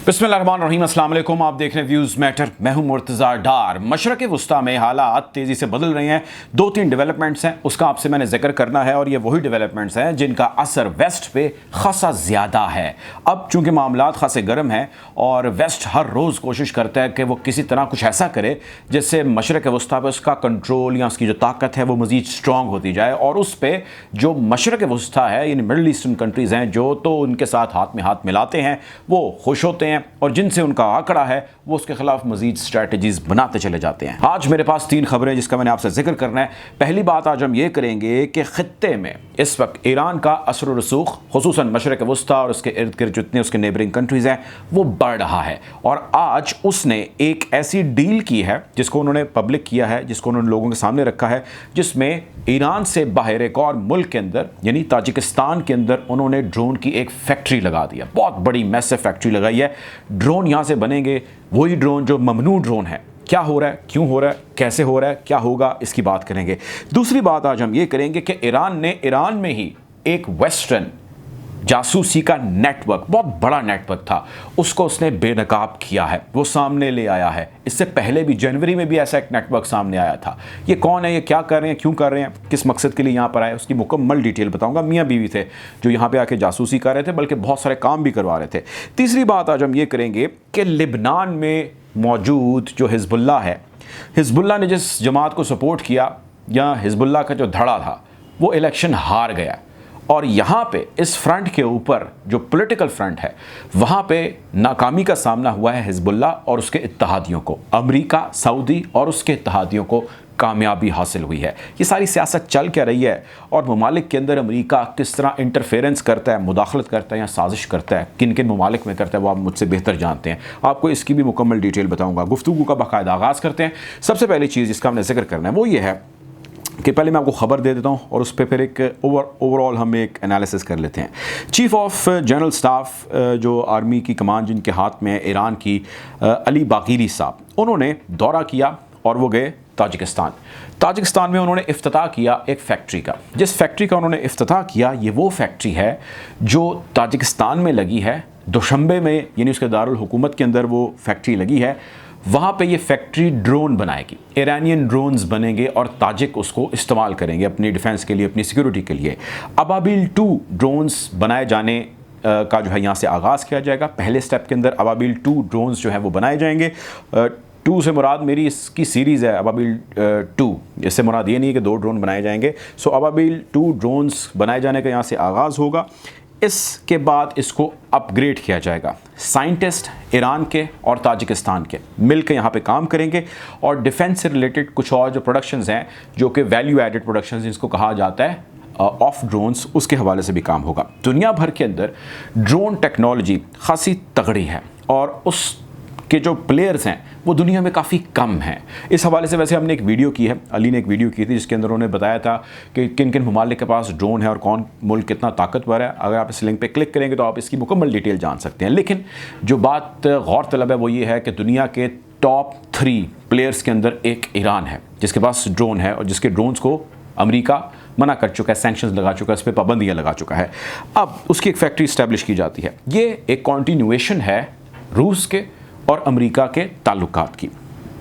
बिस्मिल्लाहिर्रहमानिर्रहीम, अस्सलाम वालेकुम। आप देख रहे हैं व्यूज़ मैटर। मैं हूं मुर्तज़ा डार। मशरक़ वुस्ता में हालात तेज़ी से बदल रहे हैं। दो तीन डेवलपमेंट्स हैं, उसका आपसे मैंने जिक्र करना है, और ये वही डेवलपमेंट्स हैं जिनका असर वेस्ट पे खासा ज़्यादा है। अब चूँकि मामलात खासे गर्म हैं और वेस्ट हर रोज़ कोशिश करता है कि वो किसी तरह कुछ ऐसा करे जिससे मशरक़ वुस्ता पर उसका कंट्रोल या उसकी जो ताकत है वो मज़ीद स्ट्रॉन्ग होती जाए, और उस पर जो मशरक़ वुस्ता है यानी मिडल ईस्टर्न कंट्रीज़ हैं जो तो उनके साथ हाथ में हाथ मिलाते हैं वो खुश होते हैं, और जिनसे उनका आंकड़ा है वो उसके खिलाफ मजीद स्ट्रैटेजीज बनाते चले जाते हैं। आज मेरे पास तीन खबरें जिसका मैंने आपसे जिक्र करना है। पहली बात आज हम ये करेंगे कि खित्ते में इस वक्त ईरान का असर और रसूख खुसूसन मशरक़ वुस्ता और उसके इर्द गिर्द जितने उसके नेबरिंग कंट्रीज़ हैं वो बढ़ रहा है, और आज उसने एक ऐसी डील की है जिसको उन्होंने पब्लिक किया है, जिसको उन्होंने लोगों के सामने रखा है, जिसमें ईरान से बाहर एक और मुल्क के अंदर यानी ताजिकिस्तान के अंदर उन्होंने ड्रोन की एक फैक्ट्री लगा दिया। बहुत बड़ी मैसिव फैक्ट्री लगाई है। ड्रोन यहाँ से बनेंगे, वही ड्रोन जो ममनू ड्रोन है। क्या हो रहा है, क्यों हो रहा है, कैसे हो रहा है, क्या होगा, इसकी बात करेंगे। दूसरी बात आज हम ये करेंगे कि ईरान ने ईरान में ही एक वेस्टर्न जासूसी का नेटवर्क, बहुत बड़ा नेटवर्क था, उसको उसने बेनकाब किया है, वो सामने ले आया है। इससे पहले भी जनवरी में भी ऐसा एक नेटवर्क सामने आया था। ये कौन है, ये क्या कर रहे हैं, क्यों कर रहे हैं, किस मकसद के लिए यहाँ पर आए, उसकी मुकम्मल डिटेल बताऊंगा। मियाँ बीवी थे जो यहाँ पे आके जासूसी कर रहे थे, बल्कि बहुत सारे काम भी करवा रहे थे। तीसरी बात आज हम ये करेंगे कि लिबनान में मौजूद जो हिजबुल्लाह है, हिजबुल्लाह ने जिस जमात को सपोर्ट किया या हिजबुल्लाह का जो धड़ा था वो इलेक्शन हार गया, और यहाँ पे इस फ्रंट के ऊपर जो पॉलिटिकल फ्रंट है वहाँ पे नाकामी का सामना हुआ है हिजबुल्लाह और उसके इत्तहादियों को। अमेरिका, सऊदी और उसके इत्तहादियों को कामयाबी हासिल हुई है। ये सारी सियासत चल क्या रही है, और ममालिक के अंदर अमेरिका किस तरह इंटरफेरेंस करता है, मुदाखलत करता है या साजिश करता है, किन किन ममालिक में करता है, वो आप मुझसे बेहतर जानते हैं। आपको इसकी भी मुकम्मल डिटेल बताऊँगा। गुफ्तगू का बाकायदा आगाज़ करते हैं। सबसे पहली चीज़ जिसका हमने जिक्र करना है वो ये है कि पहले मैं आपको ख़बर दे देता हूँ और उस पर फिर एक ओवरऑल हम एक एनालिसिस कर लेते हैं। चीफ़ ऑफ जनरल स्टाफ जो आर्मी की कमान जिनके हाथ में है ईरान की, अली बाकीरी साहब, उन्होंने दौरा किया और वो गए ताजिकिस्तान। ताजिकिस्तान में उन्होंने इफ्तिताह किया एक फ़ैक्ट्री का। जिस फैक्ट्री का उन्होंने इफ्तिताह किया ये वो फैक्ट्री है जो ताजिकिस्तान में लगी है, दुशंबे में यानी उसके दारुल हुकूमत के अंदर वो फैक्ट्री लगी है। वहाँ पे ये फैक्ट्री ड्रोन बनाएगी, ईरानियन ड्रोन्स बनेंगे और ताजिक उसको इस्तेमाल करेंगे अपनी डिफेंस के लिए, अपनी सिक्योरिटी के लिए। अबाबिल 2 ड्रोन्स बनाए जाने का जो है यहाँ से आगाज़ किया जाएगा। पहले स्टेप के अंदर अबाबिल 2 ड्रोन्स जो हैं वो बनाए जाएंगे। 2 से मुराद मेरी इसकी सीरीज़ है अबाबिल 2, इससे मुराद ये नहीं है कि 2 ड्रोन बनाए जाएंगे। सो अबाबिल 2 ड्रोन्स बनाए जाने का यहाँ से आगाज़ होगा। इसके बाद इसको अपग्रेड किया जाएगा। साइंटिस्ट ईरान के और ताजिकिस्तान के मिलकर यहाँ पे काम करेंगे, और डिफेंस से रिलेटेड कुछ और जो प्रोडक्शंस हैं जो कि वैल्यू एडेड प्रोडक्शंस जिसको कहा जाता है ऑफ ड्रोन्स, उसके हवाले से भी काम होगा। दुनिया भर के अंदर ड्रोन टेक्नोलॉजी खासी तगड़ी है और उस के जो प्लेयर्स हैं वो दुनिया में काफ़ी कम हैं। इस हवाले से वैसे हमने एक वीडियो की है, अली ने एक वीडियो की थी जिसके अंदर उन्होंने बताया था कि किन किन ममालिक के पास ड्रोन है और कौन मुल्क कितना ताकतवर है। अगर आप इस लिंक पे क्लिक करेंगे तो आप इसकी मुकम्मल डिटेल जान सकते हैं। लेकिन जो बात गौर तलब है वो ये है कि दुनिया के टॉप 3 प्लेयर्स के अंदर एक ईरान है जिसके पास ड्रोन है, और जिसके ड्रोन्स को अमेरिका मना कर चुका है, सैंक्शंस लगा चुका है, इस पर पाबंदियाँ लगा चुका है। अब उसकी एक फैक्ट्री इस्टेब्लिश की जाती है। ये एक कॉन्टीन्यूएशन है रूस के और अमेरिका के ताल्लुकात की।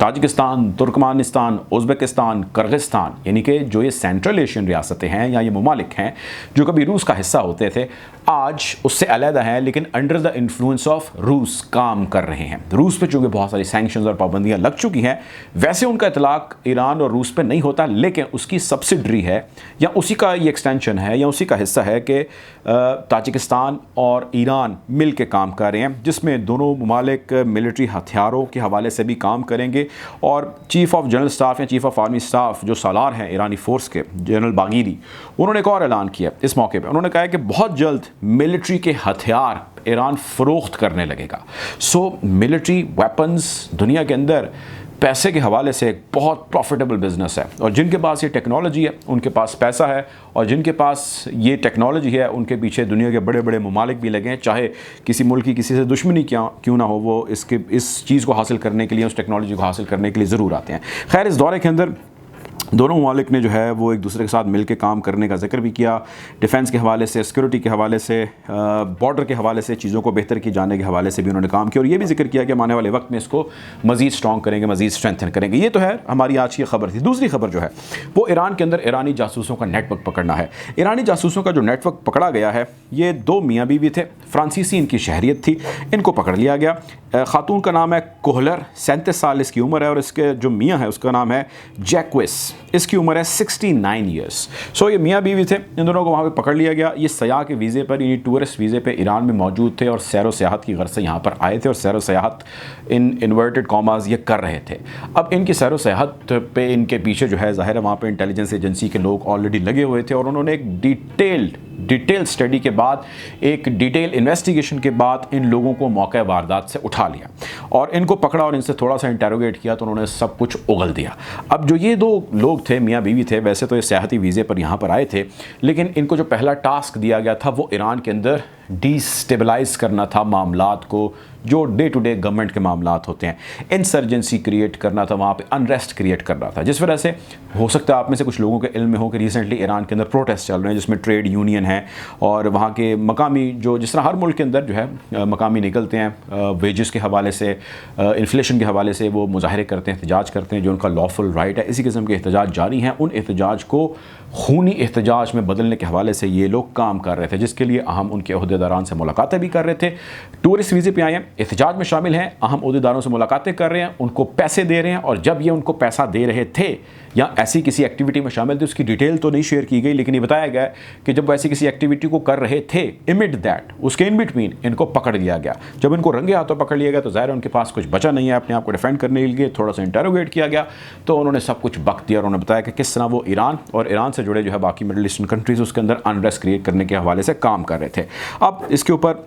ताजिकिस्तान, तुर्कमानिस्तान, उज़्बेकिस्तान, किर्गिस्तान यानी कि जो ये सेंट्रल एशियन रियासतें हैं या ये ममालिक हैं जो कभी रूस का हिस्सा होते थे, आज उससे अलहदा हैं लेकिन अंडर द इन्फ्लुएंस ऑफ रूस काम कर रहे हैं। रूस पे चूँकि बहुत सारी सैंक्शंस और पाबंदियाँ लग चुकी हैं, वैसे उनका इतलाक ईरान और रूस पे नहीं होता, लेकिन उसकी सब्सिडरी है या उसी का ये एक्सटेंशन है या उसी का हिस्सा है कि ताजिकिस्तान और ईरान मिल के काम कर रहे हैं, जिसमें दोनों ममालिक मिलिट्री हथियारों के हवाले से भी काम करेंगे। और चीफ़ ऑफ जनरल स्टाफ या चीफ़ ऑफ आर्मी स्टाफ जो सालार हैं ईरानी फोर्स के, जनरल बागीरी, उन्होंने एक और ऐलान किया इस मौके पे। उन्होंने कहा है कि बहुत जल्द मिलिट्री के हथियार ईरान फ़रोख्त करने लगेगा। सो मिलिट्री वेपन्स दुनिया के अंदर पैसे के हवाले से एक बहुत प्रॉफिटेबल बिज़नेस है, और जिनके पास ये टेक्नोलॉजी है उनके पास पैसा है, और जिनके पास ये टेक्नोलॉजी है उनके पीछे दुनिया के बड़े बड़े ममालिक भी लगे हैं। चाहे किसी मुल्क की किसी से दुश्मनी क्यों ना हो, वो इस चीज़ को हासिल करने के लिए, उस टेक्नोलॉजी को हासिल करने के लिए ज़रूर आते हैं। खैर, इस दौरे के अंदर दोनों ममालिक ने जो है वो एक दूसरे के साथ मिल के काम करने का जिक्र भी किया, डिफेंस के हवाले से, सिक्योरिटी के हवाले से, बॉर्डर के हवाले से, चीज़ों को बेहतर की जाने के हवाले से भी उन्होंने काम किया और ये भी जिक्र किया कि आने वाले वक्त में इसको मज़ीद स्ट्रॉन्ग करेंगे, मज़ीद स्ट्रेंथन करेंगे। ये तो है हमारी आज की खबर थी। दूसरी खबर जो है वो ईरान के अंदर ईरानी जासूसों का नेटवर्क पकड़ना है। ईरानी जासूसों का जो नेटवर्क पकड़ा गया है, ये 2 मियाँ बीवी थे, फ्रांसीसी इनकी शहरियत थी, इनको पकड़ लिया गया। खातून का नाम है कोहलर, 37 साल इसकी उम्र है और इसके जो मियाँ है उसका नाम है जैक्विस, इसकी उम्र है 69 ईयर्स। सो ये मियाँ बीवी थे, इन दोनों को वहाँ पे पकड़ लिया गया। ये सयाह के वीज़े पर, यानी टूरिस्ट वीज़े पे ईरान में मौजूद थे और सैर व सियाहत की गर्ज से यहाँ पर आए थे और सैर व सियाहत इन इन्वर्टेड कॉमास ये कर रहे थे। अब इनकी सैर व सियाहत पे इनके पीछे जो है ज़ाहिर है वहाँ पर इंटेलिजेंस एजेंसी के लोग ऑलरेडी लगे हुए थे और उन्होंने एक डिटेल स्टडी के बाद, एक डिटेल इन्वेस्टिगेशन के बाद इन लोगों को मौके वारदात से उठा लिया और इनको पकड़ा और इनसे थोड़ा सा इंटेरोगेट किया तो उन्होंने सब कुछ उगल दिया। अब जो ये 2 लोग थे, मियाँ बीवी थे, वैसे तो ये सियाहती वीज़े पर यहाँ पर आए थे, लेकिन इनको जो पहला टास्क दिया गया था वो ईरान के अंदर डिस्टेबलाइज करना था मामलात को, जो डे टू डे गवर्नमेंट के मामलात होते हैं, इंसर्जेंसी क्रिएट करना था, वहाँ पे अनरेस्ट क्रिएट करना था। जिस वजह से हो सकता है आप में से कुछ लोगों के इल्म में हो कि रिसेंटली ईरान के अंदर प्रोटेस्ट चल रहे हैं जिसमें ट्रेड यूनियन है और वहाँ के मकामी, जो जिस तरह हर मुल्क के अंदर जो है मकामी निकलते हैं वेजेस के हवाले से, इन्फ्लेशन के हवाले से वो मुजाहरे करते हैं, एहतजाज करते हैं, जो उनका लॉफुल राइट है, इसी किस्म के एहतजाज जारी हैं। उन एहतजाज को खूनी एहतजाज में बदलने के हवाले से ये लोग काम कर रहे थे, जिसके लिए अहम उनके अहदेदारान से मुलाकातें भी कर रहे थे। टूरिस्ट वीज़े पे आए हैं, एहतजाज में शामिल हैं, अहम अहदेदारों से मुलाकातें कर रहे हैं, उनको पैसे दे रहे हैं और जब ये उनको पैसा दे रहे थे या ऐसी किसी एक्टिविटी में शामिल थे, उसकी डिटेल तो नहीं शेयर की गई, लेकिन ये बताया गया कि जब वो ऐसी किसी एक्टिविटी को कर रहे थे, इमिड दैट, उसके इन बिटवीन इनको पकड़ लिया गया। जब इनको रंगे हाथों पकड़ लिया गया तो ज़ाहिर है उनके पास कुछ बचा नहीं है, अपने आप को डिफेंड करने के लिए थोड़ा सा इंटेरोगेट किया गया तो उन्होंने सब कुछ बक दिया और उन्होंने बताया कि किस तरह वो ईरान और ईरान से जुड़े जो है बाकी मिडिल ईस्टर्न कंट्रीज़ उसके अंदर अनरेस्ट क्रिएट करने के हवाले से काम कर रहे थे। अब इसके ऊपर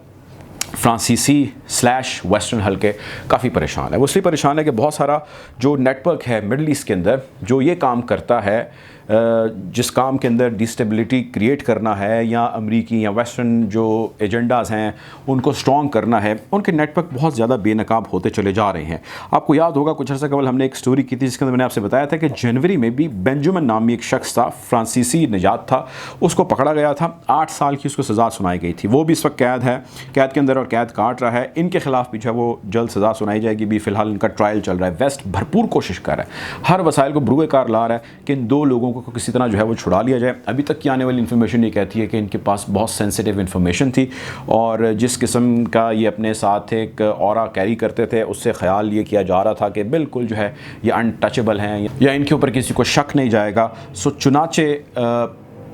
फ्रांसीसी / वेस्टर्न हल्के काफ़ी परेशान है। वो इसलिए परेशान है कि बहुत सारा जो नेटवर्क है मिडल ईस्ट के अंदर जो ये काम करता है, जिस काम के अंदर डिस्टेबिलिटी क्रिएट करना है या अमरीकी या वेस्टर्न जो एजेंडाज़ हैं उनको स्ट्रॉन्ग करना है, उनके नेटवर्क बहुत ज़्यादा बेनकाब होते चले जा रहे हैं। आपको याद होगा कुछ अर्सा कबल हमने एक स्टोरी की थी जिसके अंदर मैंने आपसे बताया था कि जनवरी में भी बेंजामिन नामी एक शख्स था, फ्रांसीसी निजात था, उसको पकड़ा गया था, 8 साल की उसको सज़ा सुनाई गई थी। वो भी इस वक्त कैद है, कैद के अंदर और कैद काट रहा है। इनके खिलाफ भी जो है वो जल्द सज़ा सुनाई जाएगी भी। फ़िलहाल इनका ट्रायल चल रहा है। वेस्ट भरपूर कोशिश कर रहा है, हर वसाइल को बरूए कार ला रहा है कि इन 2 लोगों को किसी तरह जो है वो छुड़ा लिया जाए। अभी तक की आने वाली इन्फॉर्मेशन ये कहती है कि इनके पास बहुत सेंसिटिव इन्फॉर्मेशन थी और जिस किस्म का ये अपने साथ एक ऑरा कैरी करते थे उससे ख्याल ये किया जा रहा था कि बिल्कुल जो है ये अनटचेबल हैं या इनके ऊपर किसी को शक नहीं जाएगा। सो चुनाचे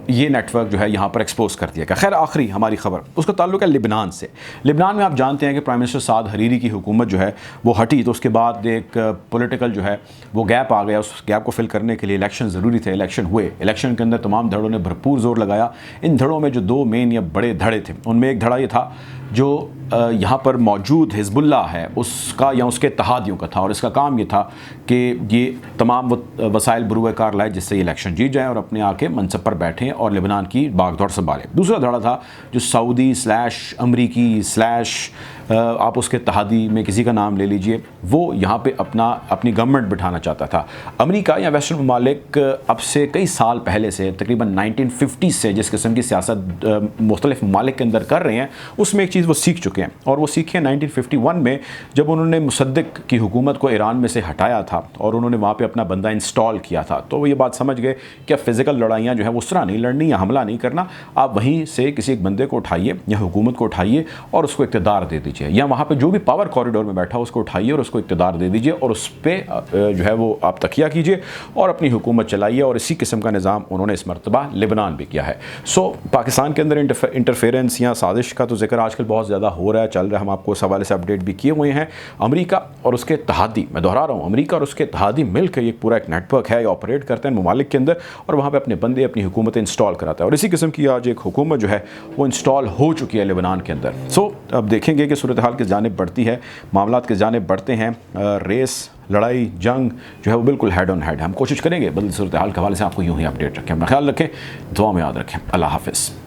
ये नेटवर्क जो है यहाँ पर एक्सपोज कर दिया गया। खैर आखिरी हमारी खबर उसका ताल्लुक है लिबनान से। लिबनान में आप जानते हैं कि प्राइम मिनिस्टर साद हरीरी की हुकूमत जो है वो हटी तो उसके बाद एक पॉलिटिकल जो है वो गैप आ गया। उस गैप को फिल करने के लिए इलेक्शन ज़रूरी थे। इलेक्शन हुए, इलेक्शन के अंदर तमाम धड़ों ने भरपूर जोर लगाया। इन धड़ों में जो 2 मेन या बड़े धड़े थे उनमें एक धड़ा ये था जो यहाँ पर मौजूद हिज़्बुल्लाह है उसका या उसके इत्तेहादियों का था और इसका काम ये था कि ये तमाम वसाइल बरूए कार लाए जिससे ये इलेक्शन जीत जाएँ और अपने आके मनसब पर बैठें और लिबनान की बागदौड़ संभालें। दूसरा धड़ा था जो सऊदी / अमरीकी / आप उसके इत्तेहादी में किसी का नाम ले लीजिए, वो यहाँ पे अपनी गवर्नमेंट बिठाना चाहता था। अमेरिका या वेस्टर्न ममालिक अब से कई साल पहले से तकरीबन 1950 से जिस किस्म की सियासत मुख्तलिफ ममालिक के अंदर कर रहे हैं उसमें एक चीज़ वो सीख चुके हैं और वो सीखे 1951 में जब उन्होंने मुसद्दिक की हुकूमत को ईरान में से हटाया था और उन्होंने वहाँ पर अपना बंदा इंस्टॉल किया था। तो वो ये बात समझ गए कि अब फिज़िकल लड़ाइयाँ जो है उस तरह नहीं लड़नी या हमला नहीं करना, आप वहीं से किसी एक बंदे को उठाइए या हुकूमत को उठाइए और उसको इक़्तिदार दे दीजिए या वहाँ पे जो भी पावर कॉरिडोर में बैठा उसको उठाइए और उसको इक़्तिदार दे दीजिए और उस पर जो है वो आप तकिया कीजिए और अपनी हुकूमत चलाइए। और इसी किस्म का निज़ाम उन्होंने इस मरतबा लिबनान भी किया है। सो पाकिस्तान के अंदर इंटरफेरेंस या साजिश का तो जिक्र आजकल बहुत ज़्यादा हो रहा है, चल रहा है। हम आपको इस हवाले से अपडेट भी किए हुए हैं। अमेरिका और उसके इत्तेहादी, मैं दोहरा रहा हूँ, अमेरिका और उसके इत्तेहादी मिलकर ये पूरा एक नेटवर्क है, ये ऑपरेट करते हैं ममालिक के अंदर और वहाँ पर अपने बंदे अपनी हुकूमतें इंस्टॉल कराता है और इसी किस्म की आज एक हुकूमत जो है वो इंस्टॉल हो चुकी है लिबनान के अंदर। सो अब देखेंगे कि सूरत हाल किस जानिब बढ़ती है, मामलात किस जानिब बढ़ते हैं। रेस, लड़ाई, जंग जो है वो बिल्कुल हेड ऑन हेड। हम कोशिश करेंगे बदल सूरत हाल के हवाले से आपको यूँ ही अपडेट रखें। अपना ख्याल रखें, दुआ में याद रखें। अल्लाह हाफ़िज़।